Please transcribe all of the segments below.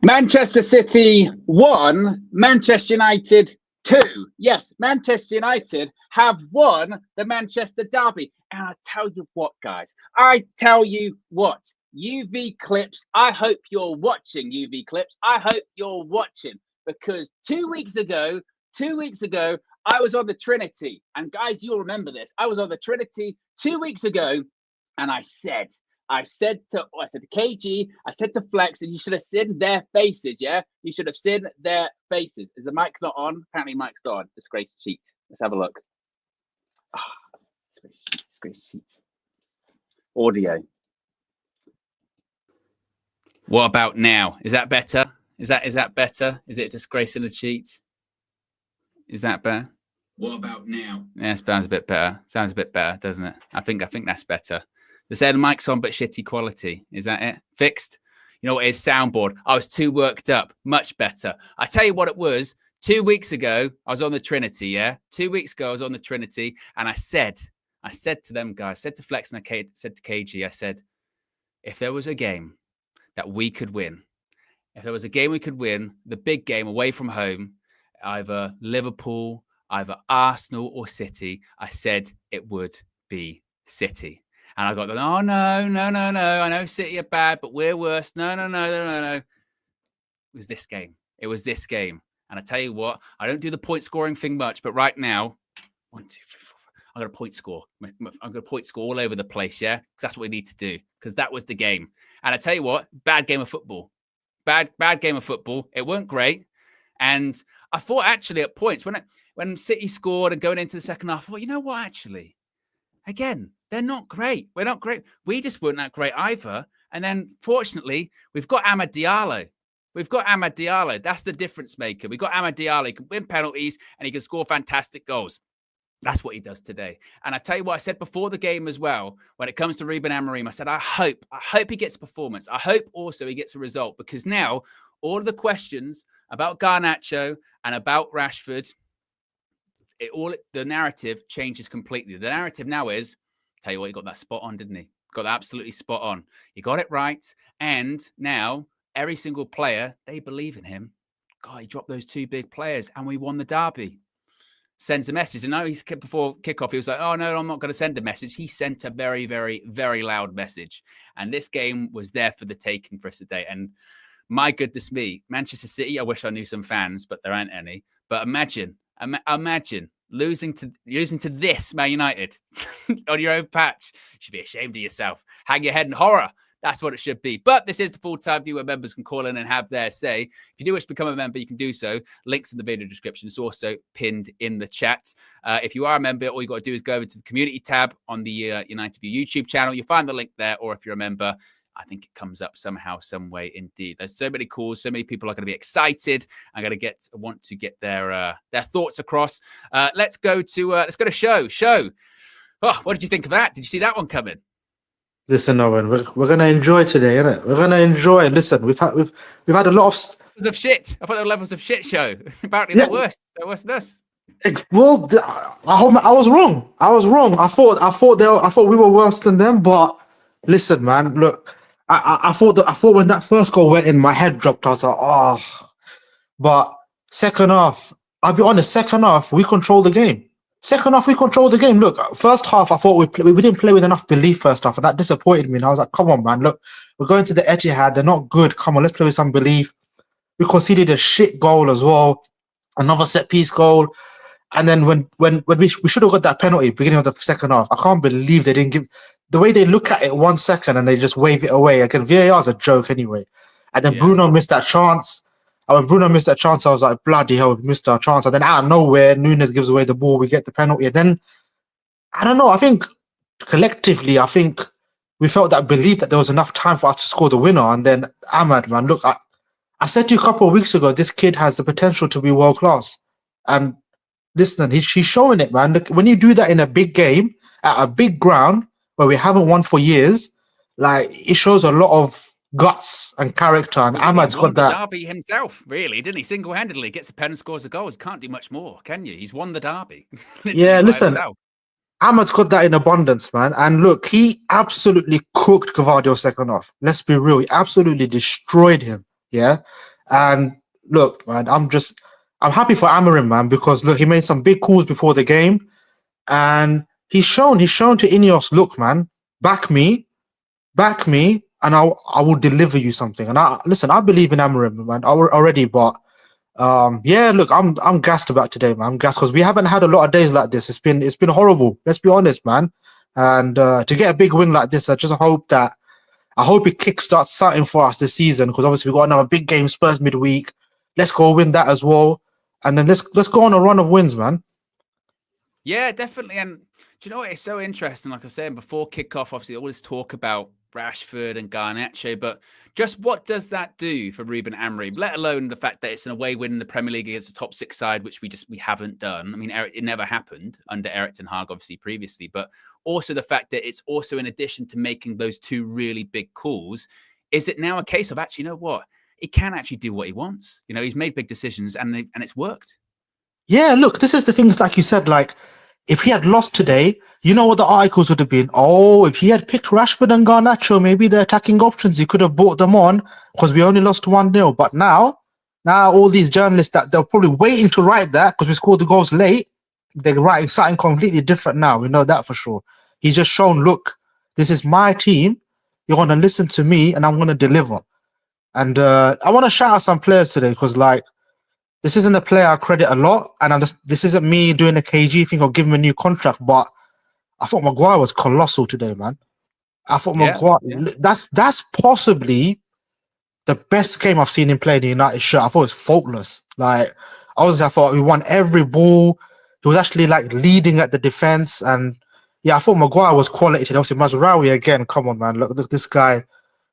Manchester City 1, Manchester United 2. Yes, Manchester United have won the Manchester Derby. And I tell you what, guys, UV Clips, I hope you're watching UV Clips. I hope you're watching because 2 weeks ago, I was on the Trinity. And guys, you'll remember this. I was on the Trinity 2 weeks ago and I said to KG, I said to Flex, and you should have seen their faces, yeah? You should have seen their faces. Is the mic not on? Apparently mic's not on. Disgrace sheet. Let's have a look. Disgrace sheet. Audio. What about now? Is that better? Is that better? Is it disgrace in the sheet? Is that better? What about now? Yeah, it sounds a bit better. Sounds a bit better, doesn't it? I think that's better. They said the mic's on, but shitty quality. Is that it? Fixed? You know what it is? Soundboard. I was too worked up. Much better. I tell you what it was. 2 weeks ago, I was on the Trinity, yeah? 2 weeks ago, I was on the Trinity, and I said to them guys, I said to Flex and I said to KG, I said, if there was a game that we could win, the big game away from home, either Liverpool, either Arsenal or City, I said it would be City. And I got, oh, no. I know City are bad, but we're worse. No. It was this game. And I tell you what, I don't do the point scoring thing much, but right now, 1, 2, 3, 4, 5, I'm going to point score. I'm going to point score all over the place, yeah? Because that's what we need to do. Because that was the game. And I tell you what, bad game of football. Bad game of football. It weren't great. And I thought actually at points, when City scored and going into the second half, I thought, you know what, actually? Again, they're not great. We're not great. We just weren't that great either. And then, fortunately, we've got AMAD Diallo. That's the difference maker. We've got AMAD Diallo. He can win penalties and he can score fantastic goals. That's what he does today. And I tell you what, I said before the game as well, when it comes to Ruben Amorim, I said, I hope he gets a performance. I hope also he gets a result because now all of the questions about Garnacho and about Rashford, the narrative changes completely. The narrative now is, tell you what, he got that spot on, didn't he? Got that absolutely spot on. He got it right. And now every single player, they believe in him. God, he dropped those 2 big players and we won the derby. Sends a message. And now before kickoff, he was like, oh, no, I'm not going to send a message. He sent a very, very, very loud message. And this game was there for the taking for us today. And my goodness me, Manchester City, I wish I knew some fans, but there aren't any. But imagine losing to this Man United on your own patch. You should be ashamed of yourself. Hang your head in horror. That's what it should be. But this is the full-time view where members can call in and have their say. If you do wish to become a member, you can do so. Links in the video description. It's also pinned in the chat. If you are a member, all you got to do is go over to the community tab on the United View YouTube channel. You'll find the link there. Or if you're a member, I think it comes up somehow, some way. Indeed, there's so many calls, so many people are going to be excited. I'm going to want to get their thoughts across. Let's go to show. Oh, what did you think of that? Did you see that one coming? Listen, Owen, we're going to enjoy today, innit? We're going to enjoy. Listen, we've had a lot of levels of shit. I thought there were levels of shit show. Apparently, they're worse. They're worse than us. Well, I was wrong. I thought we were worse than them. But listen, man, look, I thought when that first goal went in, my head dropped. I was like, oh. But second half, I'll be honest. Second half, we controlled the game. Look, first half, I thought we didn't play with enough belief first half, and that disappointed me. And I was like, come on, man, look, we're going to the Etihad. They're not good. Come on, let's play with some belief. We conceded a shit goal as well, another set piece goal. And then when we should have got that penalty beginning of the second half. I can't believe they didn't give the way they look at it 1 second and they just wave it away. Again, VAR is a joke anyway. And then Bruno missed that chance. And when Bruno missed that chance, I was like, bloody hell, we've missed our chance. And then out of nowhere, Nunes gives away the ball. We get the penalty. And then, I don't know, I think collectively, we felt that belief that there was enough time for us to score the winner. And then AMAD, man, look, I said to you a couple of weeks ago, this kid has the potential to be world class. And listen, he's showing it, man. Look, when you do that in a big game, at a big ground, where we haven't won for years, like, it shows a lot of guts and character, and AMAD's got that. Derby himself, really, didn't he? Single-handedly gets a pen and scores a goal. You can't do much more, can you? He's won the derby. Yeah, listen, AMAD's got that in abundance, man. And look, he absolutely cooked Gvardiol second half. Let's be real, he absolutely destroyed him. Yeah. And look, man, I'm happy for Amorim, man, because look, he made some big calls before the game, and he's shown to Ineos, look, man, back me, and I will deliver you something. And I believe in Amorim, man, already, but yeah, look, I'm gassed about today, man. I'm gassed because we haven't had a lot of days like this. It's been horrible. Let's be honest, man. And to get a big win like this, I hope it kickstarts something for us this season, because obviously we got another big game, Spurs midweek. Let's go win that as well, and then let's go on a run of wins, man. Yeah, definitely. And do you know what? It's so interesting. Like I was saying before kickoff, obviously, all this talk about Rashford and Garnacho, but just what does that do for Ruben Amorim? Let alone the fact that it's an away win in the Premier League against a top six side, which we haven't done. I mean, it never happened under Erik ten Hag, obviously previously, but also the fact that it's also in addition to making those two really big calls. Is it now a case of actually, you know what? He can actually do what he wants. You know, he's made big decisions and it's worked. Yeah, look, this is the things like you said. Like, if he had lost today, you know what the articles would have been? Oh, if he had picked Rashford and Garnacho, maybe the attacking options, he could have brought them on because we only lost 1-0. But now all these journalists that they're probably waiting to write that because we scored the goals late, they're writing something completely different now. We know that for sure. He's just shown, look, this is my team. You're going to listen to me and I'm going to deliver. And I want to shout out some players today because, like, this isn't a player I credit a lot, and this isn't me doing a KG thing or give him a new contract, but I thought Maguire was colossal today, man. I thought Yeah. Maguire, that's possibly the best game I've seen him play in the United shirt. I thought it was faultless. Like, I thought he won every ball. He was actually like leading at the defense, and yeah, I thought Maguire was quality today. Obviously, Mazraoui again. Come on, man. Look, this guy.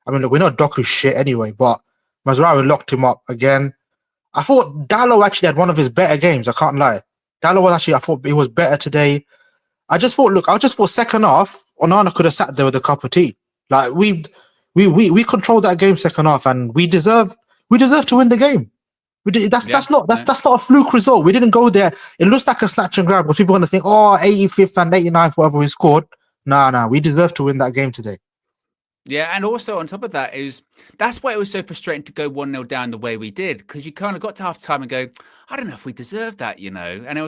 I mean, look, we're not Doku shit anyway, but Mazraoui locked him up again. I thought Diallo actually had one of his better games. I can't lie. I thought he was better today. I just thought second half, Onana could have sat there with a cup of tea. Like, we controlled that game second half, and we deserve to win the game. That's not a fluke result. We didn't go there. It looks like a snatch and grab, but people are gonna think, oh, 85th and 89th, whatever we scored. Nah, we deserve to win that game today. Yeah, and also on top of that that's why it was so frustrating to go 1-0 down the way we did, because you kind of got to half time and go, I don't know if we deserve that, you know. And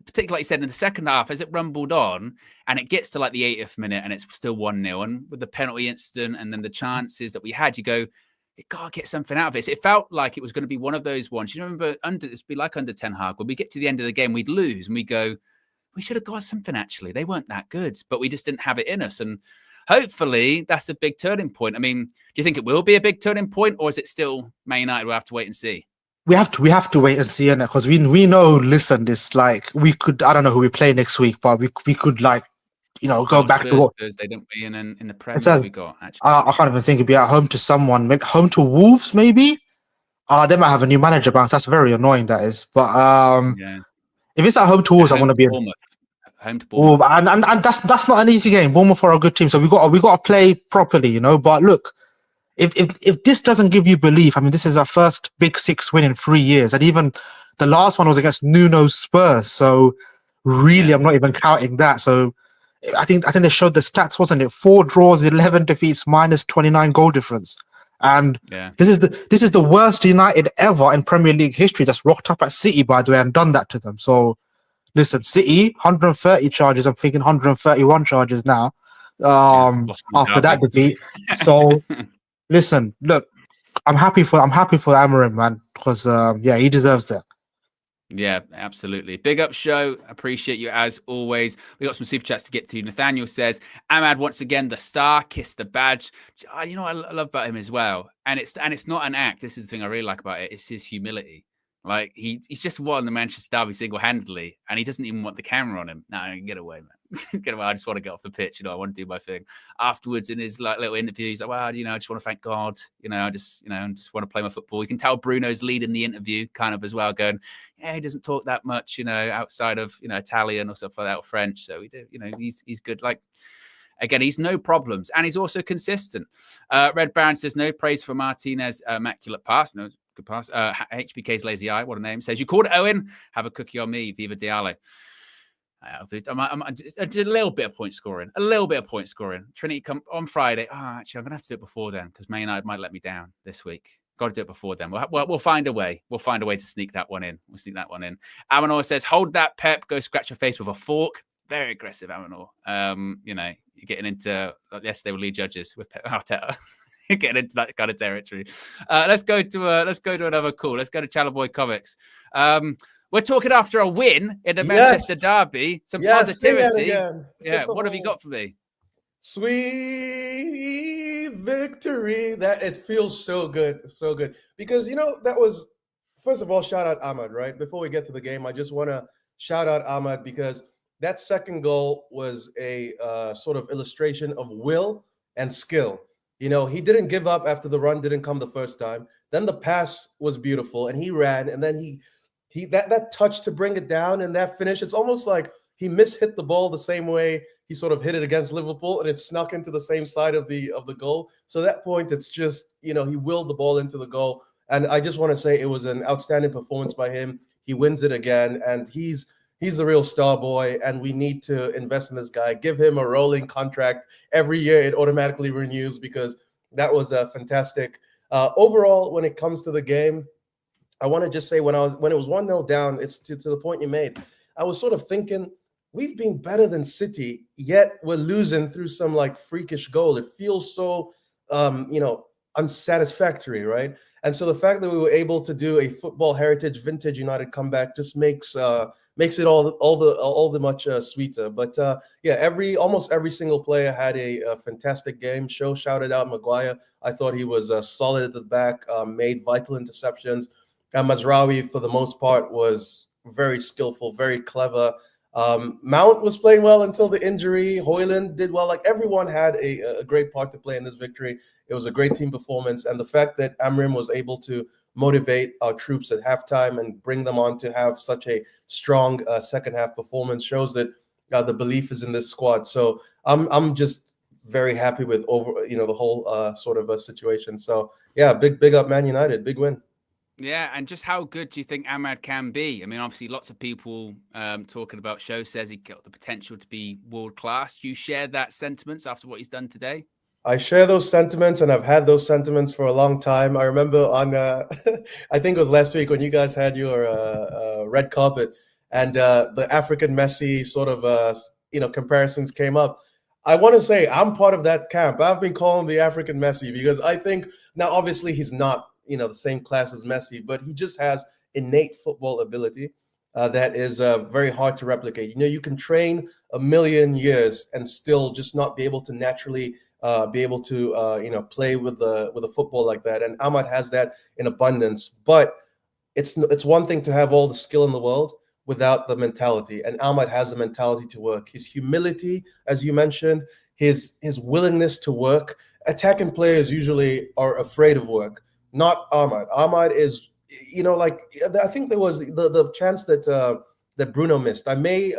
particularly like you said, in the second half, as it rumbled on and it gets to like the 80th minute and it's still 1-0, and with the penalty incident and then the chances that we had, you go, you gotta get something out of it. So it felt like it was going to be one of those ones. You remember it's be like under Ten Hag, when we get to the end of the game, we'd lose and we go, we should have got something actually. They weren't that good, but we just didn't have it in us. And hopefully that's a big turning point. I mean, do you think it will be a big turning point, or is it still Man United? We'll have to wait and see. We have to wait and see, innit? Because we know. Listen, this, like, we could. I don't know who we play next week, but we could, like, go back Spurs to what Thursday, don't we? And then in the Premier we got actually. I can't even think. It'd be at home to someone, maybe home to Wolves, maybe. They might have a new manager bounce. That's very annoying. That is, but Yeah. if it's at home to Wolves, I want to be home to Bournemouth. and that's not an easy game. Bournemouth are a good team, so we got to play properly, you know. But look, if this doesn't give you belief, I mean, this is our first Big Six win in 3 years, and even the last one was against Nuno's Spurs. So really, I'm not even counting that. So I think they showed the stats, wasn't it? 4 draws, 11 defeats, minus 29 goal difference. And this is the worst United ever in Premier League history. That's rocked up at City, by the way, and done that to them. So listen, City 130 charges. I'm thinking 131 charges now. After that defeat. So listen, look, I'm happy for Amorim, man, because he deserves that. Yeah, absolutely. Big up show. Appreciate you as always. We got some super chats to get to. Nathaniel says, AMAD once again, the star, kiss the badge. You know what I love about him as well? And it's not an act. This is the thing I really like about it. It's his humility. Like, he's just won the Manchester Derby single-handedly, and he doesn't even want the camera on him. No, get away, man. Get away. I just want to get off the pitch. I want to do my thing. Afterwards, in his little interview, he's like, well, I just want to thank God. I just want to play my football. You can tell Bruno's leading the interview kind of as well, going, yeah, he doesn't talk that much, outside of, Italian or stuff like that, or French. So we do, he's good. Like, again, he's no problems, and he's also consistent. Red Baron says, no praise for Martinez' immaculate pass. No, good pass. HBK's lazy eye, what a name. Says, you called it, Owen. Have a cookie on me. Viva Diallo. I'm a little bit of point scoring. Trinity come on Friday. Oh, actually, I'm going to have to do it before then, because Man United might let me down this week. Got to do it before then. We'll find a way. We'll find a way to sneak that one in. We'll sneak that one in. Amanor says, hold that, Pep. Go scratch your face with a fork. Very aggressive, Amanor. You know, you're getting into, yesterday were lead judges with Pep Arteta. Getting into that kind of territory. Let's go to another call. Let's go to Chalaboy Comics. We're talking after a win in the Manchester derby. Some positivity. Yeah, what have you got for me? Sweet victory. That it feels so good, so good. Because that was, first of all, shout out AMAD, right? Before we get to the game, I just want to shout out AMAD because that second goal was a sort of illustration of will and skill. He didn't give up after the run didn't come the first time. Then the pass was beautiful, and he ran, and then he that touch to bring it down and that finish. It's almost like he mishit the ball the same way he sort of hit it against Liverpool, and it snuck into the same side of the goal. So at that point, it's just he willed the ball into the goal, and I just want to say it was an outstanding performance by him. He wins it again, and he's the real star boy, and we need to invest in this guy. Give him a rolling contract. Every year it automatically renews because that was fantastic. Overall, when it comes to the game, I want to just say when it was 1-0 down, it's to the point you made. I was sort of thinking we've been better than City, yet we're losing through some like freakish goal. It feels so unsatisfactory, right? And so the fact that we were able to do a football heritage vintage United comeback just makes it all the much sweeter. But almost every single player had a fantastic game. Shouted out Maguire. I thought he was solid at the back, made vital interceptions. Mazraoui, for the most part, was very skillful, very clever. Mount was playing well until the injury. Højlund did well. Like everyone had a great part to play in this victory. It was a great team performance, and the fact that Amorim was able to motivate our troops at halftime and bring them on to have such a strong second half performance shows that the belief is in this squad. So I'm just very happy with the whole sort of a situation. So yeah, big up Man United, big win. Yeah, and just how good do you think AMAD can be? I mean, obviously, lots of people talking about Show says he got the potential to be world class. Do you share that sentiments after what he's done today? I share those sentiments, and I've had those sentiments for a long time. I remember on, I think it was last week when you guys had your red carpet, and the African Messi sort of comparisons came up. I want to say I'm part of that camp. I've been calling the African Messi because I think now, obviously, he's not the same class as Messi, but he just has innate football ability that is very hard to replicate. You can train a million years and still just not be able to naturally be able to play with the football like that. And AMAD has that in abundance. But it's one thing to have all the skill in the world without the mentality. And AMAD has the mentality to work. His humility, as you mentioned, his willingness to work. Attacking players usually are afraid of work. Not AMAD. AMAD is, I think there was the chance that Bruno missed. I may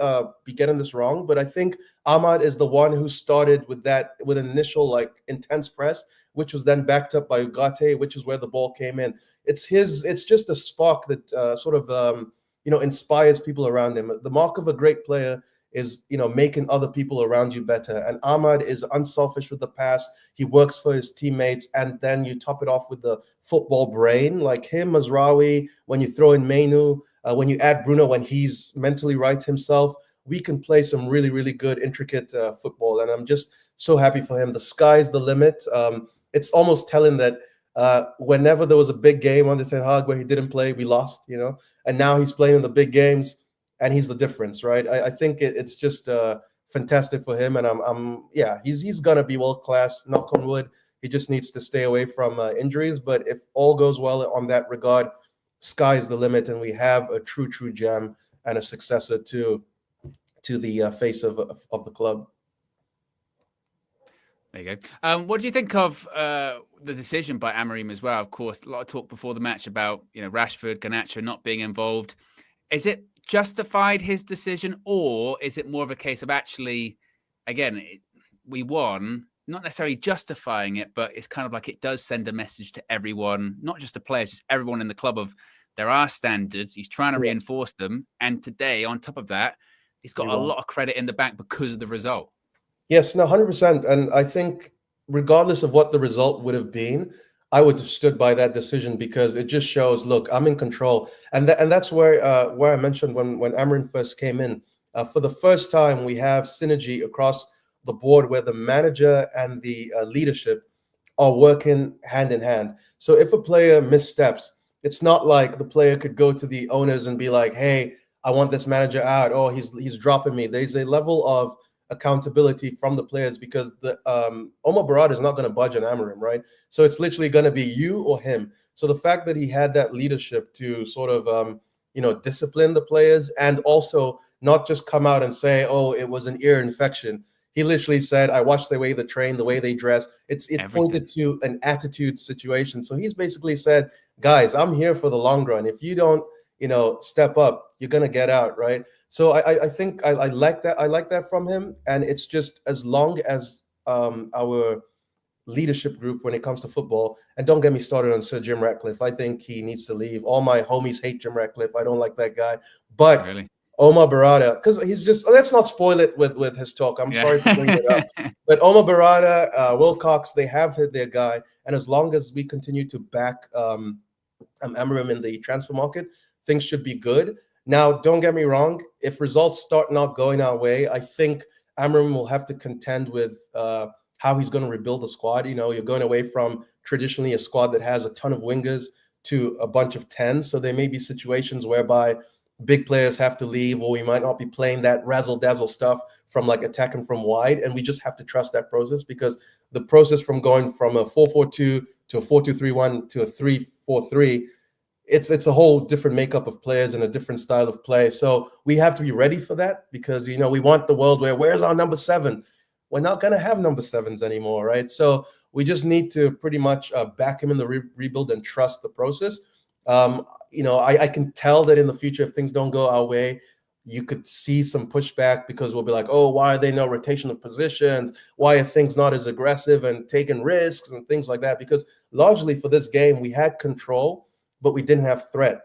be getting this wrong, but I think AMAD is the one who started with an initial intense press, which was then backed up by Ugarte, which is where the ball came in. It's just a spark that sort of inspires people around him. The mark of a great player is making other people around you better. And AMAD is unselfish with the pass. He works for his teammates, and then you top it off with the football brain like him, Mazraoui. When you throw in Mainu, when you add Bruno, when he's mentally right himself, we can play some really, really good, intricate football. And I'm just so happy for him. The sky's the limit. It's almost telling that whenever there was a big game under Ten Hag where he didn't play, we lost, and now he's playing in the big games. And he's the difference, right? I think it's just fantastic for him, and he's gonna be world class. Knock on wood. He just needs to stay away from injuries. But if all goes well on that regard, sky's the limit, and we have a true gem and a successor to the face of the club. There you go. What do you think of the decision by Amorim as well? Of course, a lot of talk before the match about Rashford, Garnacho not being involved. Is it justified, his decision, or is it more of a case of actually, again, we won, not necessarily justifying it, but it's kind of like it does send a message to everyone, not just the players, just everyone in the club of there are standards. He's trying to reinforce them. And today, on top of that, he's got a lot of credit in the bank because of the result. Yes, no, 100%. And I think regardless of what the result would have been, I would have stood by that decision because it just shows, look, I'm in control, and that's where I mentioned when Amorim first came in. For the first time, we have synergy across the board where the manager and the leadership are working hand in hand. So if a player missteps, it's not like the player could go to the owners and be like, "Hey, I want this manager out. Oh, he's dropping me." There's a level of accountability from the players because the Omar Barada is not going to budge on Amorim, right? So it's literally going to be you or him. So the fact that he had that leadership to sort of discipline the players and also not just come out and say, "Oh, it was an ear infection." He literally said, "I watched the way they train, the way they dress." It Everything. pointed to an attitude situation. So he's basically said, "Guys, I'm here for the long run. If you don't, step up, you're gonna get out, right?" So I think I like that. I like that from him. And it's just as long as our leadership group when it comes to football, and don't get me started on Sir Jim Ratcliffe. I think he needs to leave. All my homies hate Jim Ratcliffe. I don't like that guy. But Really? Omar Barada, because he's just, let's not spoil it with his talk. I'm sorry to bring it up. But Omar Barada, Wilcox, they have hit their guy. And as long as we continue to back Amorim in the transfer market, things should be good. Now, don't get me wrong. If results start not going our way, I think Amorim will have to contend with how he's going to rebuild the squad. You're going away from traditionally a squad that has a ton of wingers to a bunch of 10s. So there may be situations whereby big players have to leave, or we might not be playing that razzle dazzle stuff from like attacking from wide. And we just have to trust that process, because the process from going from a 4-4-2 to a 4-2-3-1 to a 3-4-3, it's a whole different makeup of players and a different style of play. So we have to be ready for that, because we want the world where's our number 7? We're not going to have number 7s anymore, right? So we just need to pretty much back him in the rebuild and trust the process. I can tell that in the future, if things don't go our way, you could see some pushback, because we'll be like, "Oh, why are there no rotation of positions? Why are things not as aggressive and taking risks and things like that?" Because largely for this game, we had control, but we didn't have threat.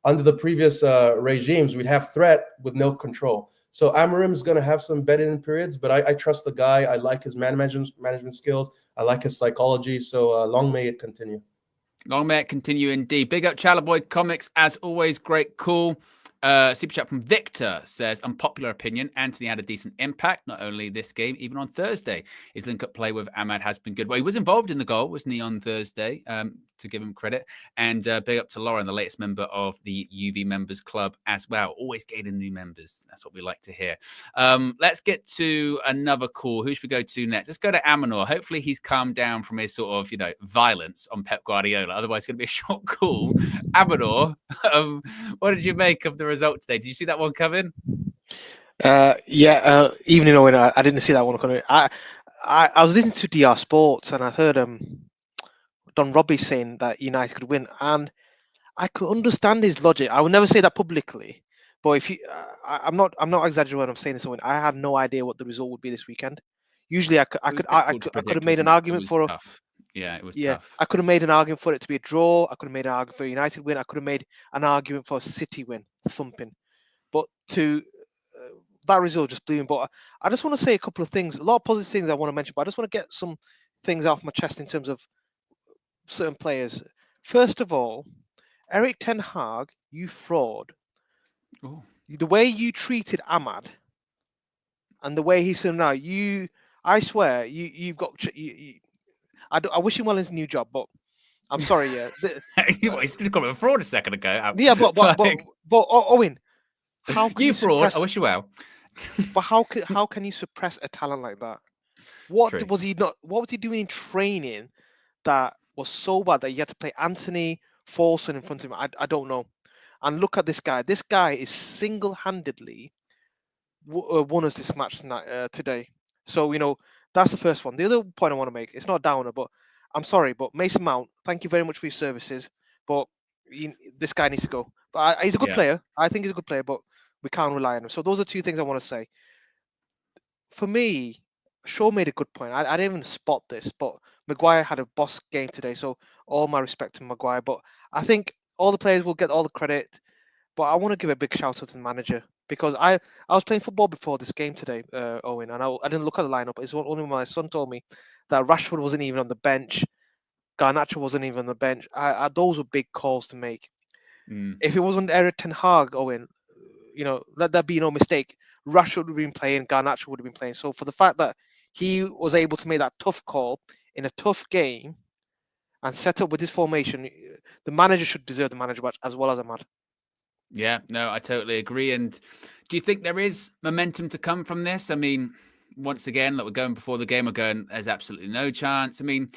Under the previous regimes, we'd have threat with no control. So Amorim's going to have some bedding periods, but I trust the guy. I like his management skills. I like his psychology. So long may it continue. Long may it continue indeed. Big up Chalaboy Comics, as always. Great call. Super chat from Victor says, unpopular opinion, Anthony had a decent impact, not only this game, even on Thursday. His link-up play with AMAD has been good. Well, he was involved in the goal, wasn't he, on Thursday, to give him credit. And big up to Lauren, the latest member of the UV Members Club as well. Always gaining new members. That's what we like to hear. Let's get to another call. Who should we go to next? Let's go to Amanor. Hopefully he's calmed down from his sort of, violence on Pep Guardiola. Otherwise, it's going to be a short call. Amanor, what did you make of the result today? Did you see that one coming? Evening, Owen. I didn't see that one coming. I was listening to DR Sports and I heard Don Robbie saying that United could win, and I could understand his logic. I would never say that publicly, but if you, I'm not exaggerating when I'm saying this, Owen. I had no idea what the result would be this weekend. Usually, I could have made an argument for. Yeah, it was tough. I could have made an argument for it to be a draw. I could have made an argument for a United win. I could have made an argument for a City win, thumping. But that result just blew me. But I just want to say a couple of things. A lot of positive things I want to mention, but I just want to get some things off my chest in terms of certain players. First of all, Eric Ten Hag, you fraud. Ooh. The way you treated AMAD and the way he's doing now, I swear, you've got... I wish him well in his new job, but I'm sorry, yeah. He's going to call him a fraud a second ago. Yeah, but Owen, how can you fraud? I wish you well. But how can you suppress a talent like that? What was he doing in training that was so bad that you had to play Anthony Forson in front of him? I don't know. And look at this guy. This guy is single-handedly won us this match today. So that's the first one. The other point I want to make, it's not a downer, but I'm sorry, but Mason Mount, thank you very much for your services, but this guy needs to go. But he's a good player. I think he's a good player, but we can't rely on him. So those are two things I want to say. For me, Shaw made a good point. I didn't even spot this, but Maguire had a boss game today, so all my respect to Maguire. But I think all the players will get all the credit, but I want to give a big shout out to the manager, because I was playing football before this game today, Owen, and I didn't look at the lineup. It's only when my son told me that Rashford wasn't even on the bench. Garnacho wasn't even on the bench. Those were big calls to make. Mm. If it wasn't Erik ten Hag, Owen, let there be no mistake. Rashford would have been playing, Garnacho would have been playing. So for the fact that he was able to make that tough call in a tough game and set up with his formation, the manager should deserve the manager badge as well as AMAD. Yeah, no, I totally agree. And do you think there is momentum to come from this? I mean, once again, like we're going before the game, we're going, there's absolutely no chance. I mean,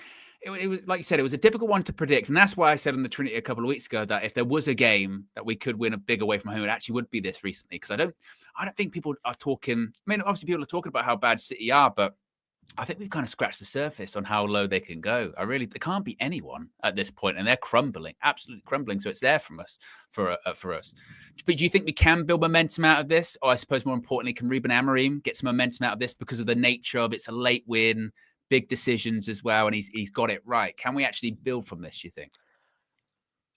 it was, like you said, it was a difficult one to predict. And that's why I said on the Trinity a couple of weeks ago that if there was a game that we could win a big away from home, it actually would be this recently. Because I don't think people are talking. I mean, obviously people are talking about how bad City are, but I think we've kind of scratched the surface on how low they can go. There can't be anyone at this point, and they're crumbling, absolutely crumbling. So it's there from us, for us. But do you think we can build momentum out of this? Or I suppose more importantly, can Ruben Amorim get some momentum out of this because of the nature of it's a late win, big decisions as well, and he's got it right. Can we actually build from this, you think?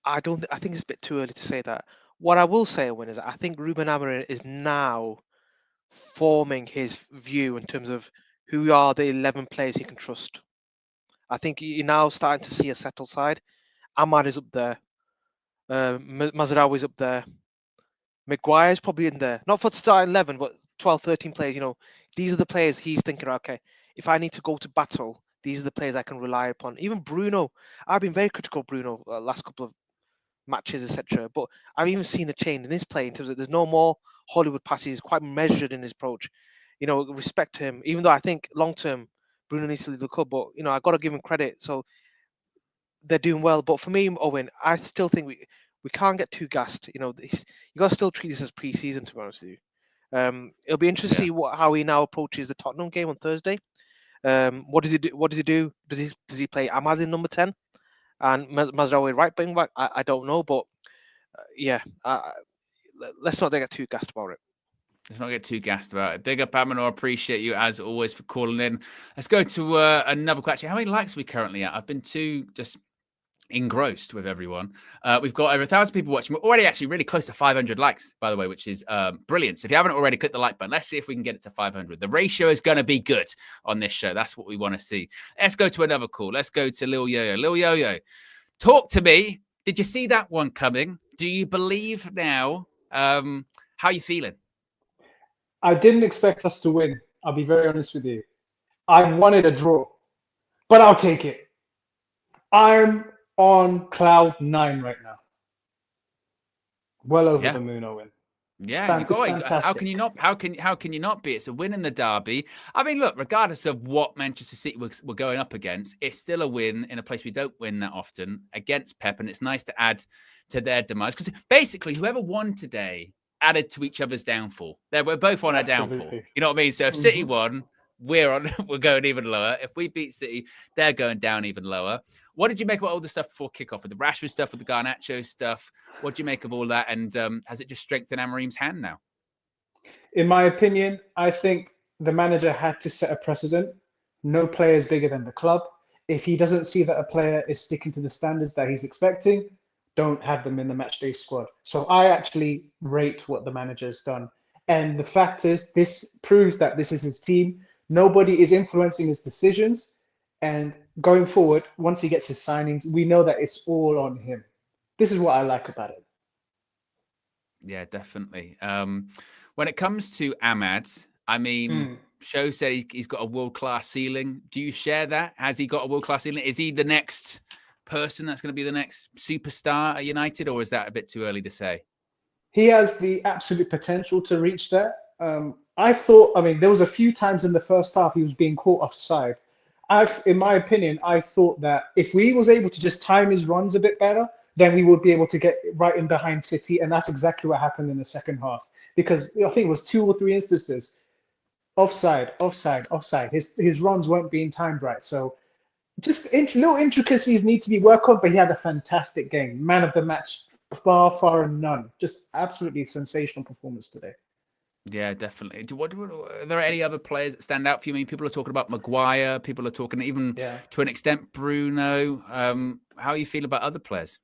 I think it's a bit too early to say that. What I will say, Owen, is I think Ruben Amorim is now forming his view in terms of who are the 11 players he can trust. I think you're now starting to see a settled side. AMAD is up there. Mazraoui is up there. Maguire's probably in there. Not for the starting 11, but 12, 13 players. These are the players he's thinking, okay, if I need to go to battle, these are the players I can rely upon. Even Bruno. I've been very critical of Bruno last couple of matches, etc. But I've even seen a change in his play in terms of there's no more Hollywood passes. He's quite measured in his approach. Respect to him. Even though I think long term Bruno needs to leave the club, but I got to give him credit. So they're doing well. But for me, Owen, I still think we can't get too gassed. You got to still treat this as pre-season, to be honest with you. It'll be interesting to see how he now approaches the Tottenham game on Thursday. What does he do? What does he do? Does he play AMAD in number 10 and Mazraoui right wing back? I don't know, but let's not get too gassed about it. Let's not get too gassed about it. Big up, Amanor. Appreciate you as always for calling in. Let's go to another question. How many likes are we currently at? I've been too just engrossed with everyone. We've got over 1,000 people watching. We're already actually really close to 500 likes, by the way, which is brilliant. So if you haven't already, click the like button. Let's see if we can get it to 500. The ratio is going to be good on this show. That's what we want to see. Let's go to another call. Let's go to Lil Yo-Yo. Lil Yo-Yo, talk to me. Did you see that one coming? Do you believe now? How are you feeling? I didn't expect us to win. I'll be very honest with you. I wanted a draw, but I'll take it. I'm on cloud 9 right now. Well over the moon, Owen. Yeah, you got it. How can you not? How can you not be? It's a win in the derby. I mean, look, regardless of what Manchester City were going up against, it's still a win in a place we don't win that often against Pep, and it's nice to add to their demise because basically, whoever won today added to each other's downfall. We're both on our downfall. You know what I mean? So if City won, we're going even lower. If we beat City, they're going down even lower. What did you make of all the stuff before kickoff, with the Rashford stuff, with the Garnacho stuff? What do you make of all that? And has it just strengthened Amorim's hand now? In my opinion, I think the manager had to set a precedent. No player is bigger than the club. If he doesn't see that a player is sticking to the standards that he's expecting, don't have them in the matchday squad. So I actually rate what the manager has done. And the fact is, this proves that this is his team. Nobody is influencing his decisions. And going forward, once he gets his signings, we know that it's all on him. This is what I like about it. Yeah, definitely. When it comes to AMAD, I mean, Show said he's got a world-class ceiling. Do you share that? Has he got a world-class ceiling? Is he the next person that's going to be the next superstar at United, or is that a bit too early to say? He has the absolute potential to reach that. I mean, there was a few times in the first half he was being caught offside. In my opinion, I thought that if we was able to just time his runs a bit better, then we would be able to get right in behind City. And that's exactly what happened in the second half. Because I think it was 2 or 3 instances. Offside. His runs weren't being timed right. So just little intricacies need to be worked on, but he had a fantastic game. Man of the match, far and none. Just absolutely sensational performance today. Yeah, definitely. Are there any other players that stand out for you? I mean, people are talking about Maguire. People are talking even to an extent Bruno. How you feel about other players?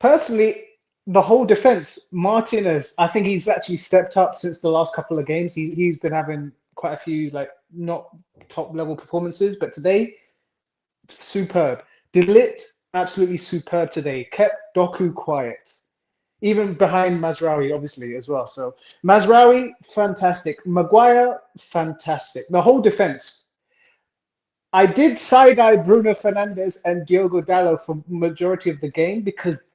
Personally, the whole defense, Martinez, I think he's actually stepped up since the last couple of games. He's been having quite a few not top level performances, but today, superb. Delit, absolutely superb today. Kept Doku quiet. Even behind Mazraoui, obviously, as well. So Mazraoui, fantastic. Maguire, fantastic. The whole defense. I did side-eye Bruno Fernandes and Diogo Dallo for majority of the game because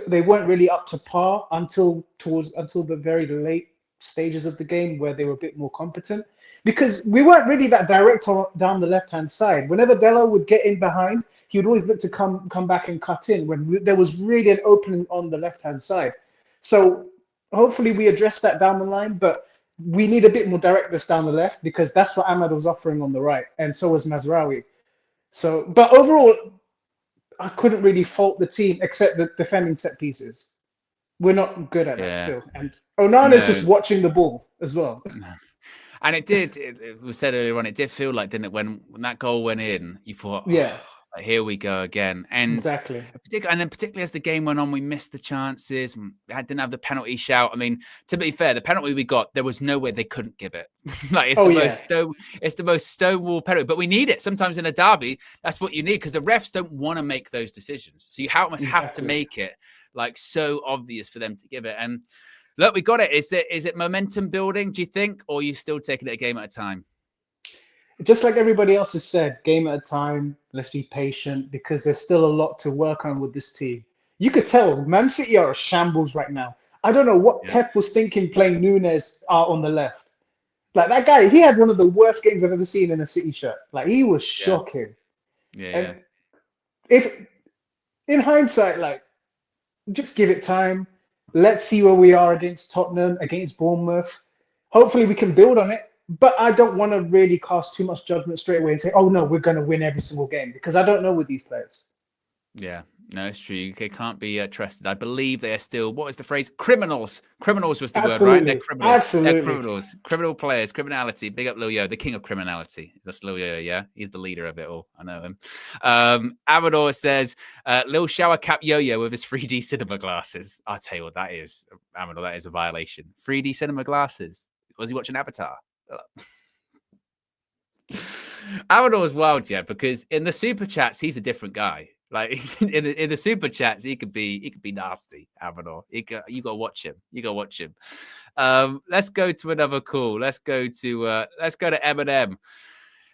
they weren't really up to par until the very late stages of the game where they were a bit more competent. Because we weren't really that direct down the left-hand side. Whenever Dallo would get in behind, he would always look to come back and cut in when there was really an opening on the left-hand side. So hopefully we address that down the line, but we need a bit more directness down the left because that's what AMAD was offering on the right, and so was Mazraoui. So, but overall, I couldn't really fault the team except the defending set pieces. We're not good at that still. And Onana's just watching the ball as well. And it did, we said earlier on, it did feel like, didn't it, when that goal went in, you thought, yeah, here we go again. And exactly. And then particularly as the game went on, we missed the chances. I didn't have the penalty shout. I mean, to be fair, the penalty we got, there was no way they couldn't give it. Like it's the most stonewall penalty, but we need it. Sometimes in a derby, that's what you need because the refs don't want to make those decisions. So you almost have to make it like so obvious for them to give it. And look, we got it. Is it momentum building, do you think, or are you still taking it a game at a time? Just like everybody else has said, game at a time, let's be patient because there's still a lot to work on with this team. You could tell Man City are a shambles right now. I don't know what Pep was thinking playing Nunes on the left. Like that guy, he had one of the worst games I've ever seen in a City shirt. Like he was shocking. And if in hindsight, like just give it time. Let's see where we are against Tottenham, against Bournemouth. Hopefully we can build on it. But I don't want to really cast too much judgment straight away and say, oh, no, we're going to win every single game because I don't know with these players. Yeah, no, it's true. They can't be trusted. I believe they are still, what was the phrase? Criminals. Criminals was the word, right? They're criminals. Absolutely. They're criminals. Criminal players, criminality. Big up Lil Yo, the king of criminality. That's Lil Yo, yeah? He's the leader of it all. I know him. Amador says, Lil Shower Cap Yo-Yo with his 3D cinema glasses. I'll tell you what that is, Amador, that is a violation. 3D cinema glasses. Was he watching Avatar? Amador's wild, because in the super chats he's a different guy. Like in the super chats he could be nasty. Amador, you got to watch him. Let's go to another call. Let's go to Eminem.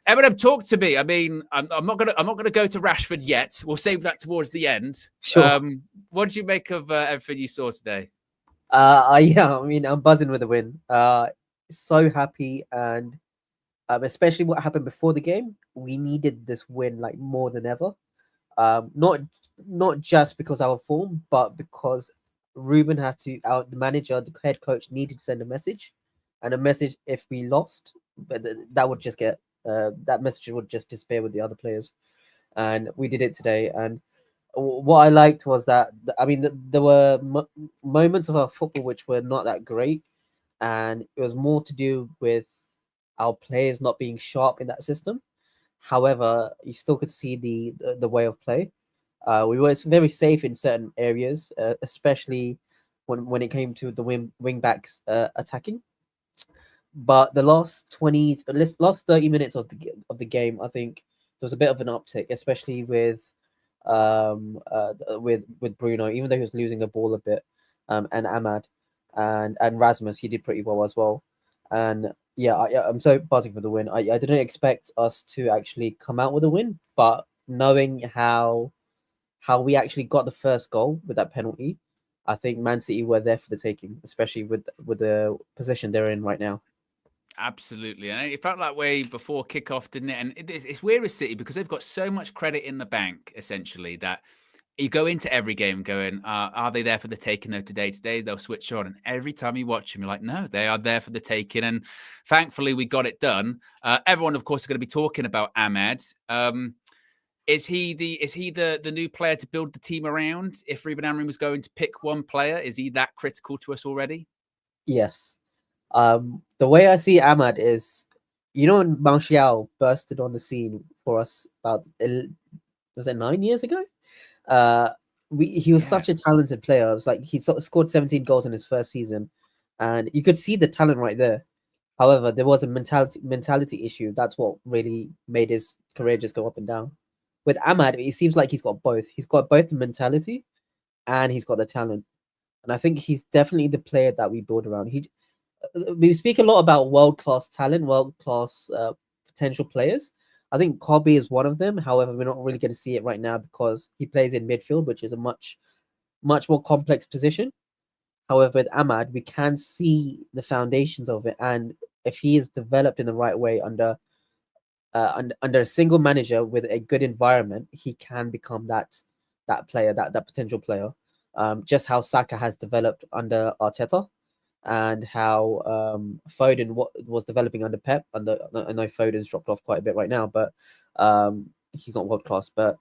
Eminem, talk to me. I mean, I'm not gonna go to Rashford yet. We'll save that towards the end. Sure. What did you make of everything you saw today? I mean, I'm buzzing with the win. So happy, and especially what happened before the game. We needed this win like more than ever. Not just because of our form, but because Ruben had to, the manager, the head coach, needed to send a message, and a message if we lost, but that would just get that message would just disappear with the other players, and we did it today. And what I liked was that there were moments of our football which were not that great. And it was more to do with our players not being sharp in that system. However, you still could see the way of play. We were very safe in certain areas, especially when it came to the wing backs attacking. But the last 30 minutes of the game, I think there was a bit of an uptick, especially with Bruno, even though he was losing the ball a bit, and AMAD. And Rasmus, he did pretty well as well. And I'm so buzzing for the win. I didn't expect us to actually come out with a win, but knowing how we actually got the first goal with that penalty, I think Man City were there for the taking, especially with the position they're in right now. Absolutely. And it felt that way before kickoff, didn't it? And it's weird with City because they've got so much credit in the bank, essentially, that you go into every game going, are they there for the taking? No, today they'll switch on. And every time you watch them, you're like, no, they are there for the taking. And thankfully, we got it done. Everyone, of course, is going to be talking about AMAD. Is he the new player to build the team around? If Ruben Amorim was going to pick one player, is he that critical to us already? Yes. The way I see AMAD is, when Martial bursted on the scene for us about, was it 9 years ago? He was such a talented player. It was like he scored 17 goals in his first season, and you could see the talent right there. However, there was a mentality issue. That's what really made his career just go up and down. With AMAD, it seems like he's got both. He's got both the mentality and he's got the talent. And I think he's definitely the player that we build around. We speak a lot about world-class talent, world-class potential players. I think Kobe is one of them. However, we're not really going to see it right now because he plays in midfield, which is a much more complex position. However, with AMAD, we can see the foundations of it, and if he is developed in the right way under a single manager with a good environment, he can become that player, that potential player. Just how Saka has developed under Arteta, and how Foden was developing under Pep. I know Foden's dropped off quite a bit right now, but he's not world class. But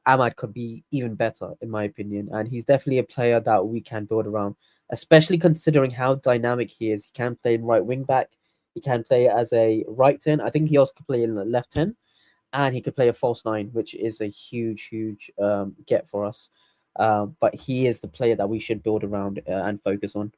AMAD could be even better, in my opinion, and he's definitely a player that we can build around, especially considering how dynamic he is. He can play in right wing back. He can play as a right 10. I think he also could play in the left 10, and he could play a false 9, which is a huge get for us. But he is the player that we should build around and focus on.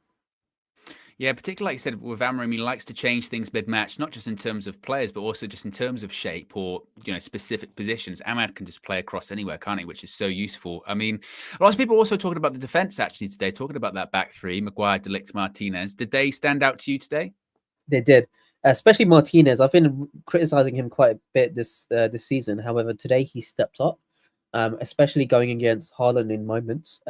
Yeah, particularly like you said, with Amorim, he likes to change things mid-match, not just in terms of players, but also just in terms of shape or, specific positions. AMAD can just play across anywhere, can't he? Which is so useful. I mean, a lot of people also talking about the defense actually today, talking about that back three, Maguire, De Ligt, Martinez. Did they stand out to you today? They did, especially Martinez. I've been criticizing him quite a bit this season. However, today he stepped up, especially going against Haaland in moments.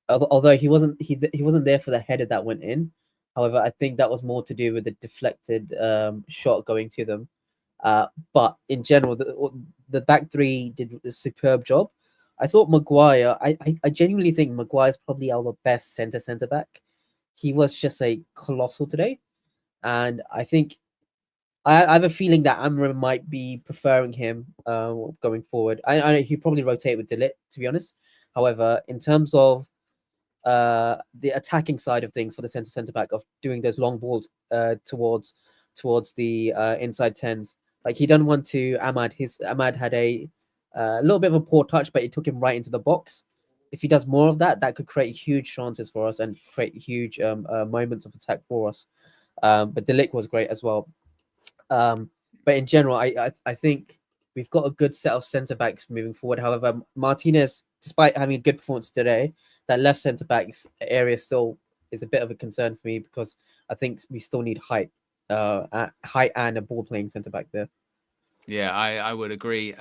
Although he wasn't there for the header that went in. However, I think that was more to do with the deflected shot going to them. But in general, the back three did a superb job. I thought Maguire, I genuinely think Maguire's probably our best centre back. He was just a colossal today. And I think I have a feeling that Amorim might be preferring him going forward. I know he probably rotate with De Ligt, to be honest. However, in terms of the attacking side of things for the centre back of doing those long balls towards the inside tens, like he done one to AMAD. AMAD had a little bit of a poor touch, but it took him right into the box. If he does more of that, that could create huge chances for us and create huge moments of attack for us. But De Ligt was great as well. But in general, I think we've got a good set of centre backs moving forward. However, Martinez, despite having a good performance today, that left centre backs area still is a bit of a concern for me because I think we still need height and a ball playing centre back there. Yeah, I would agree.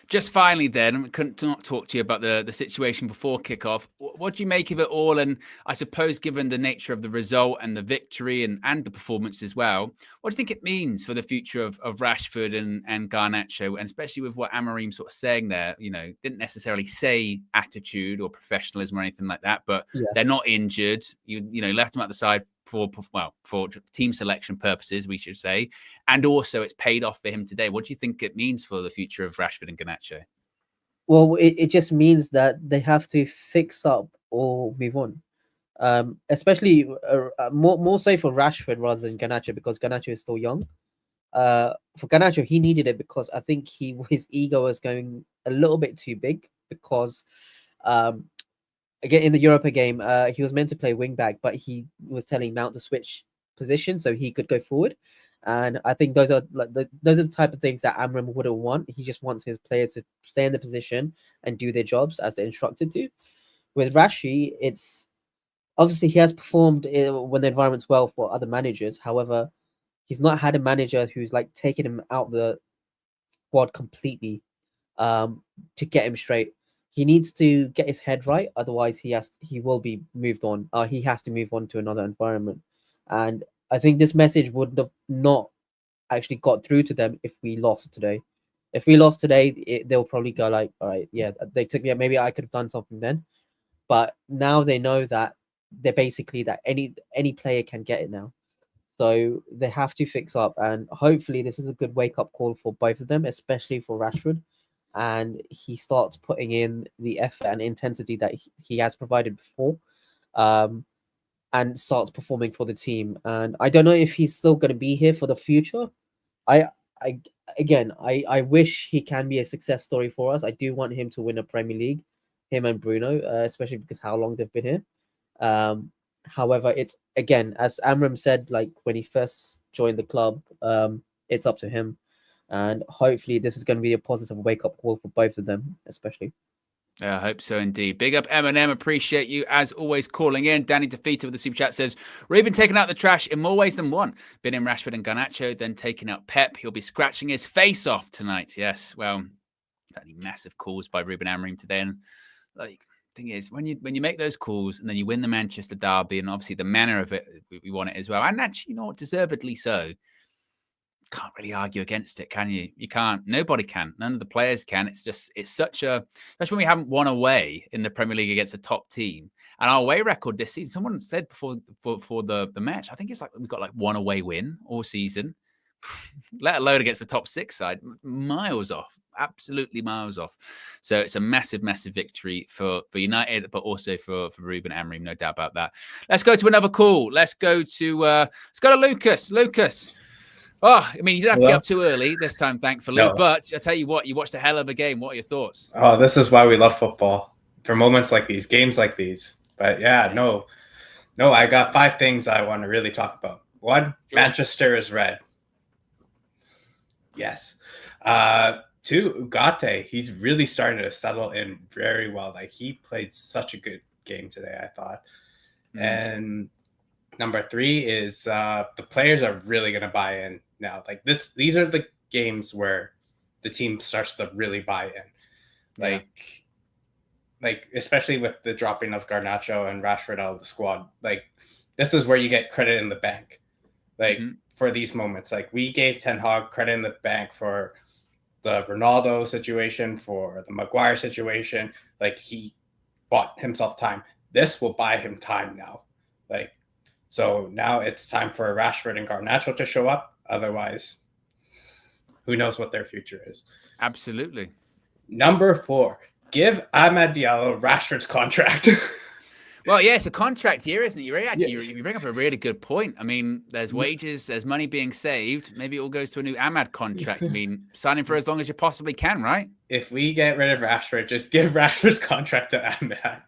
Just finally then, we couldn't not talk to you about the situation before kickoff. What do you make of it all? And I suppose given the nature of the result and the victory and the performance as well, what do you think it means for the future of Rashford and Garnacho, and especially with what Amorim sort of saying there, didn't necessarily say attitude or professionalism or anything like that, but they're not injured. You left them at the side for team selection purposes, we should say, and also it's paid off for him today. What do you think it means for the future of Rashford and Garnacho? Well, it just means that they have to fix up or move on, especially more so for Rashford rather than Garnacho, because Garnacho is still young. For Garnacho, he needed it because I think his ego was going a little bit too big because again, in the Europa game, he was meant to play wing back, but he was telling Mount to switch position so he could go forward. And I think those are the type of things that Amorim wouldn't want. He just wants his players to stay in the position and do their jobs as they're instructed to. With Rashi, it's obviously he has performed when the environment's well for other managers. However, he's not had a manager who's like taken him out of the squad completely to get him straight. He needs to get his head right, otherwise he will be moved on. He has to move on to another environment, and I think this message would have not actually got through to them if we lost today. If we lost today, they'll probably go like, "All right, yeah, they took me. Maybe I could have done something then." But now they know that they're basically that any player can get it now, so they have to fix up. And hopefully, this is a good wake up call for both of them, especially for Rashford. And he starts putting in the effort and intensity that he has provided before, and starts performing for the team. And I don't know if he's still going to be here for the future. I wish he can be a success story for us. I do want him to win a Premier League, him and Bruno, especially because how long they've been here. However, it's again, as Amorim said, like when he first joined the club, it's up to him. And hopefully this is going to be a positive wake-up call for both of them, especially. I hope so indeed. Big up Eminem. Appreciate you as always calling in. Danny Defeater with the super chat says, Ruben taking out the trash in more ways than one. Been in Rashford and Garnacho, then taking out Pep. He'll be scratching his face off tonight. Yes, well, any massive calls by Ruben Amorim today. And like, thing is, when you make those calls and then you win the Manchester derby, and obviously the manner of it, we want it as well. And actually, you know what, deservedly so. Can't really argue against it, can you? You can't. Nobody can. None of the players can. It's such a, especially when we haven't won away in the Premier League against a top team. And our away record this season, someone said before the match, I think it's like we've got like one away win all season, let alone against the top 6 side. Miles off, absolutely miles off. So it's a massive, massive victory for United, but also for Ruben Amorim, no doubt about that. Let's go to another call. Let's go to Lucas. Lucas. Oh, I mean, you didn't have to get up too early this time, thankfully. No. But I tell you what, you watched a hell of a game. What are your thoughts? Oh, this is why we love football, for moments like these, games like these. But yeah, no, I got 5 things I want to really talk about. 1, sure. Manchester is red. Yes. 2, Ugarte. He's really starting to settle in very well. Like, he played such a good game today, I thought. And number 3 is the players are really going to buy in now. Like these are the games where the team starts to really buy in. Like especially with the dropping of Garnacho and Rashford out of the squad. Like, this is where you get credit in the bank. Like for these moments, like we gave Ten Hag credit in the bank for the Ronaldo situation, for the Maguire situation. Like, he bought himself time. This will buy him time now. Like, so now it's time for Rashford and Garnacho to show up. Otherwise, who knows what their future is. Absolutely. Number 4, give AMAD Diallo Rashford's contract. Well, yeah, it's a contract year, isn't it? You bring up a really good point. I mean, there's wages, there's money being saved. Maybe it all goes to a new AMAD contract. I mean, signing for as long as you possibly can, right? If we get rid of Rashford, just give Rashford's contract to AMAD.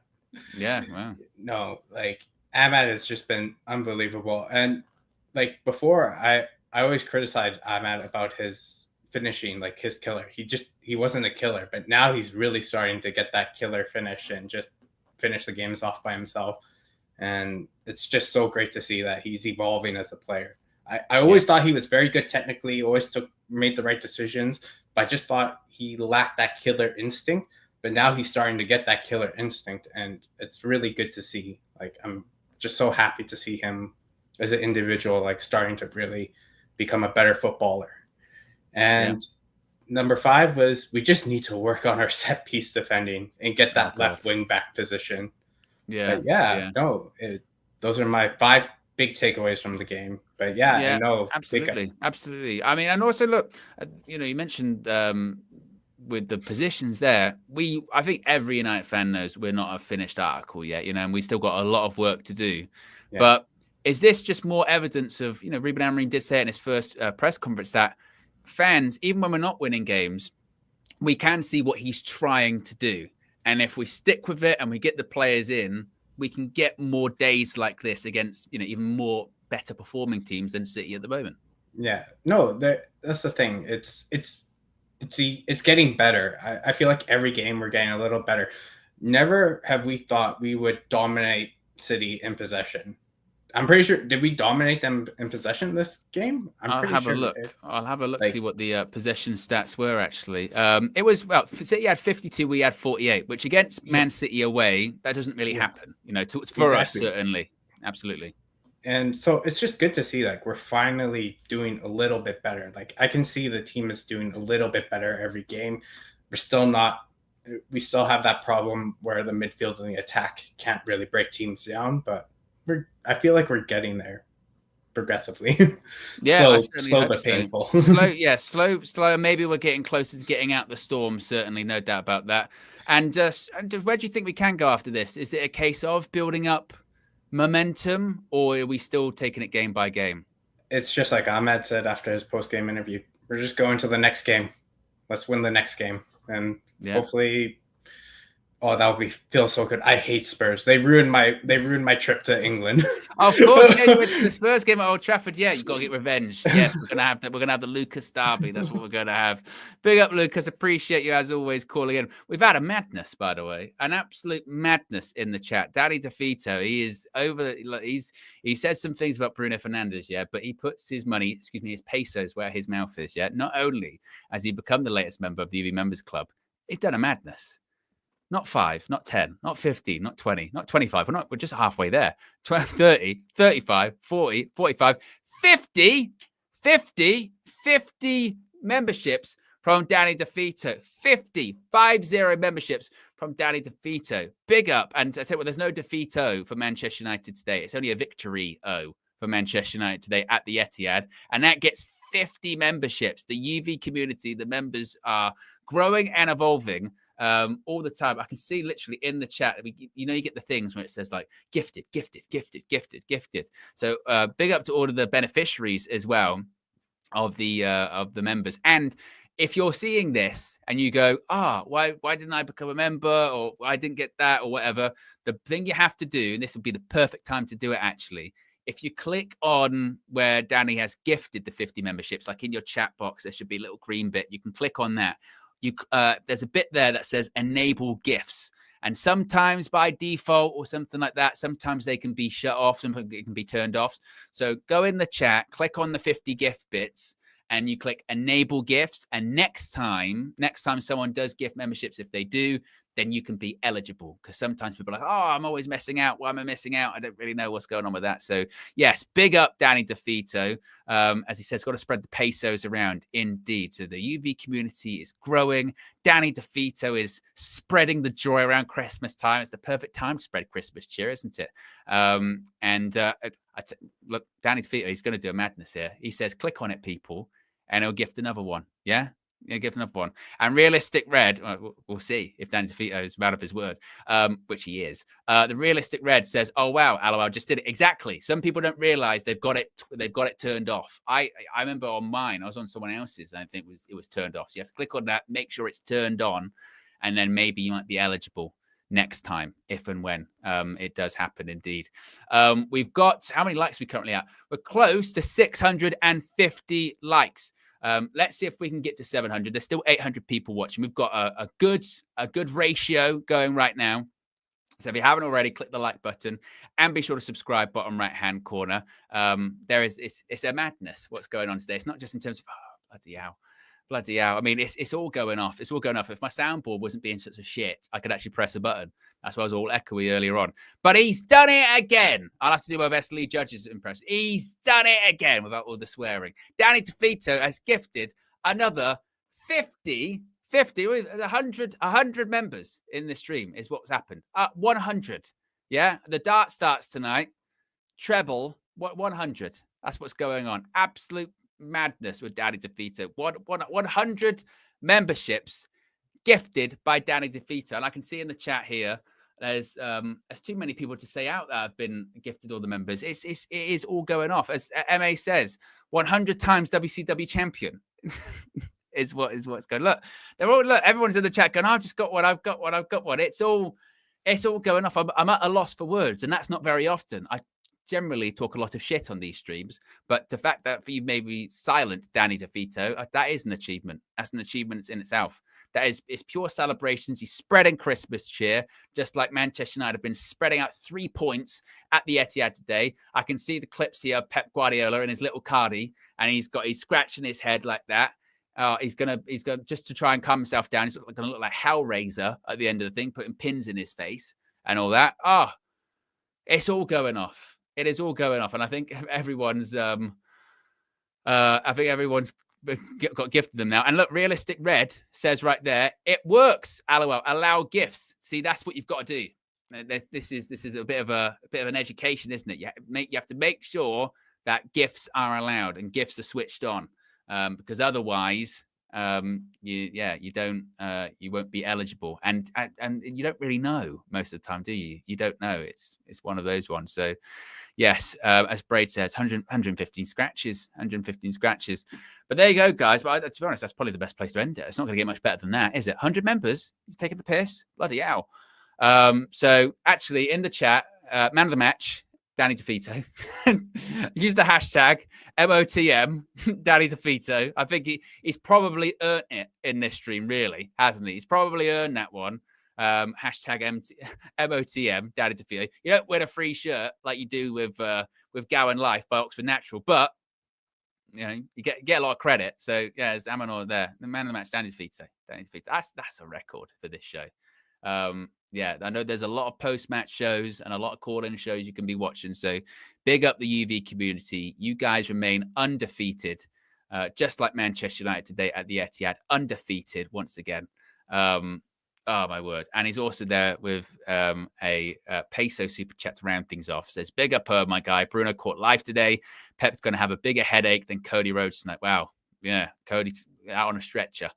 Yeah, wow. No, like, AMAD has just been unbelievable. And like before, I always criticized AMAD about his finishing, like his killer. He wasn't a killer, but now he's really starting to get that killer finish and just finish the games off by himself. And it's just so great to see that he's evolving as a player. I always thought he was very good technically, always made the right decisions, but I just thought he lacked that killer instinct. But now he's starting to get that killer instinct, and it's really good to see. Like, I'm just so happy to see him as an individual, like, starting to really become a better footballer. And number 5 was, we just need to work on our set piece defending and get that left wing back position. Those are my 5 big takeaways from the game. But absolutely. I mean, and also look, you mentioned with the positions there, I think every United fan knows we're not a finished article yet, and we still got a lot of work to do. Yeah. But is this just more evidence of, Ruben Amorim did say it in his first press conference that fans, even when we're not winning games, we can see what he's trying to do. And if we stick with it and we get the players in, we can get more days like this against, even more better performing teams than City at the moment. Yeah, no, that's the thing. It's getting better. I feel like every game we're getting a little better. Never have we thought we would dominate City in possession. I'm pretty sure. Did we dominate them in possession this game? I'll have a look. I'll have a look, see what the possession stats were actually. It was, City had 52, we had 48, which against Man City away, that doesn't really happen. For us, certainly. Absolutely. And so it's just good to see, like, we're finally doing a little bit better. Like, I can see the team is doing a little bit better every game. We still have that problem where the midfield and the attack can't really break teams down, but I feel like we're getting there progressively. Slow but painful. Slow. Maybe we're getting closer to getting out the storm. Certainly, no doubt about that. And where do you think we can go after this? Is it a case of building up momentum, or are we still taking it game by game? It's just like Ahmed said after his post-game interview. We're just going to the next game. Let's win the next game, and hopefully Oh, that would feel so good. I hate Spurs. They ruined my trip to England. Of course, yeah, you went to the Spurs game at Old Trafford. Yeah, you've got to get revenge. Yes, we're gonna have the Lucas derby. That's what we're gonna have. Big up, Lucas. Appreciate you as always calling in. We've had a madness, by the way, an absolute madness in the chat. Danny DeVito, he is over. He says some things about Bruno Fernandes, yeah, but he puts his money, his pesos where his mouth is. Yeah, not only has he become the latest member of the UV Members Club, he's done a madness. Not 5, not 10, not 15, not 20, not 25. We're just halfway there. 20, 30, 35, 40, 45, 50 memberships from Danny DeVito. 50 memberships from Danny DeVito. Big up. And I said, well, there's no DeVito for Manchester United today. It's only a victory for Manchester United today at the Etihad. And that gets 50 memberships. The UV community, the members are growing and evolving all the time. I can see literally in the chat, you get the things where it says like gifted. So big up to all of the beneficiaries as well of the members. And if you're seeing this and you go, why didn't I become a member, or I didn't get that, or whatever, the thing you have to do, and this would be the perfect time to do it actually, if you click on where Danny has gifted the 50 memberships, like in your chat box, there should be a little green bit. You can click on that. There's a bit there that says enable gifts. And sometimes by default or something like that, sometimes they can be shut off, sometimes it can be turned off. So go in the chat, click on the 50 gift bits, and you click enable gifts. And next time someone does gift memberships, if they do, then you can be eligible. Because sometimes people are like, I'm always missing out. Why am I missing out? I don't really know what's going on with that. So yes, big up Danny DeVito. As he says, got to spread the pesos around. Indeed. So the UV community is growing. Danny DeVito is spreading the joy around Christmas time. It's the perfect time to spread Christmas cheer, isn't it? Look, Danny DeVito, he's going to do a madness here. He says, click on it, people, and he'll gift another one. Yeah? He'll gift another one. And Realistic Red, we'll see if Danny DeVito is man of his word, which he is. The Realistic Red says, oh, wow, LOL just did it. Exactly. Some people don't realize they've got it turned off. I remember on mine, I was on someone else's, and I think it was turned off. So you have to click on that, make sure it's turned on, and then maybe you might be eligible next time, if and when it does happen indeed. We've got, how many likes are we currently at? We're close to 650 likes. Let's see if we can get to 700. There's still 800 people watching. We've got a good ratio going right now. So if you haven't already, click the like button and be sure to subscribe, bottom right-hand corner. It's a madness what's going on today. It's not just in terms of, bloody hell. I mean, it's all going off. It's all going off. If my soundboard wasn't being such a shit, I could actually press a button. That's why I was all echoey earlier on. But he's done it again. I'll have to do my best Lee Judge's impression. He's done it again without all the swearing. Danny DeVito has gifted another 100 members in the stream is what's happened. 100. Yeah. The dart starts tonight. Treble. 100. That's what's going on. Absolute madness with Danny DeVito. 100 memberships gifted by Danny DeVito. And I can see in the chat here, there's too many people to say out that have been gifted all the members. It is all going off. As MA says, 100 times WCW champion is what's going. Look, everyone's in the chat going, I've just got one, I've got one. It's all going off. I'm at a loss for words, and that's not very often. I generally talk a lot of shit on these streams, but the fact that you maybe silent Danny DeVito, that is an achievement. That's an achievement in itself. It's pure celebrations. He's spreading Christmas cheer, just like Manchester United have been spreading out 3 points at the Etihad today. I can see the clips here of Pep Guardiola in his little cardi, and he's scratching his head like that. He's gonna just to try and calm himself down. He's gonna look like Hellraiser at the end of the thing, putting pins in his face and all that. It's all going off. It is all going off, and I think everyone's got gifted them now. And look, Realistic Red says right there, it works. LOL. Allow gifts. See, that's what you've got to do. This is a bit of an education, isn't it? You have to make sure that gifts are allowed and gifts are switched on, because otherwise, you won't be eligible, and you don't really know most of the time, do you? You don't know. It's one of those ones. So. Yes, as Braid says, 115 scratches. But there you go, guys. But to be honest, that's probably the best place to end it. It's not going to get much better than that, is it? 100 members? You're taking the piss? Bloody hell. So actually, in the chat, man of the match, Danny DeVito. Use the hashtag MOTM, Danny DeVito. I think he's probably earned it in this stream, really, hasn't he? He's probably earned that one. Hashtag MOTM, Danny DeVito. You don't win a free shirt like you do with Gowan Life by Oxford Natural, but you know, you get a lot of credit. So yeah, there's Amanor there. The man of the match, Danny DeVito. Danny DeVito. That's a record for this show. Yeah, I know there's a lot of post-match shows and a lot of call-in shows you can be watching. So big up the UV community. You guys remain undefeated, just like Manchester United today at the Etihad, undefeated once again. Oh, my word. And he's also there with a peso super chat to round things off. Says, big up, my guy. Bruno caught live today. Pep's going to have a bigger headache than Cody Rhodes tonight. Wow. Yeah, Cody's out on a stretcher.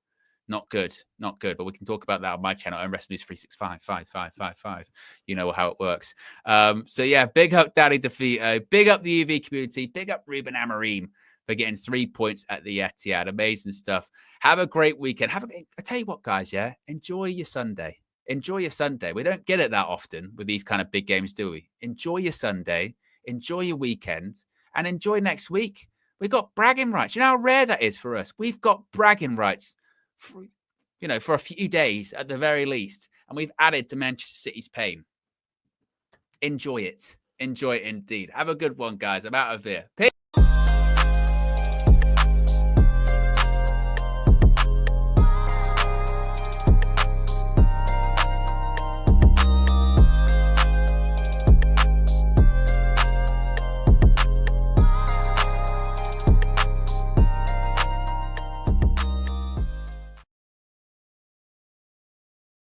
Not good, not good. But we can talk about that on my channel, Wrestling News 365. You know how it works. So yeah, big up Daddy DeVito, big up the UV community, big up Ruben Amorim for getting 3 points at the Etihad. Amazing stuff. Have a great weekend. I tell you what, guys, yeah, enjoy your Sunday. Enjoy your Sunday. We don't get it that often with these kind of big games, do we? Enjoy your Sunday, enjoy your weekend, and enjoy next week. We've got bragging rights. You know how rare that is for us? We've got bragging rights for a few days at the very least. And we've added to Manchester City's pain. Enjoy it. Enjoy it indeed. Have a good one, guys. I'm out of here. Peace.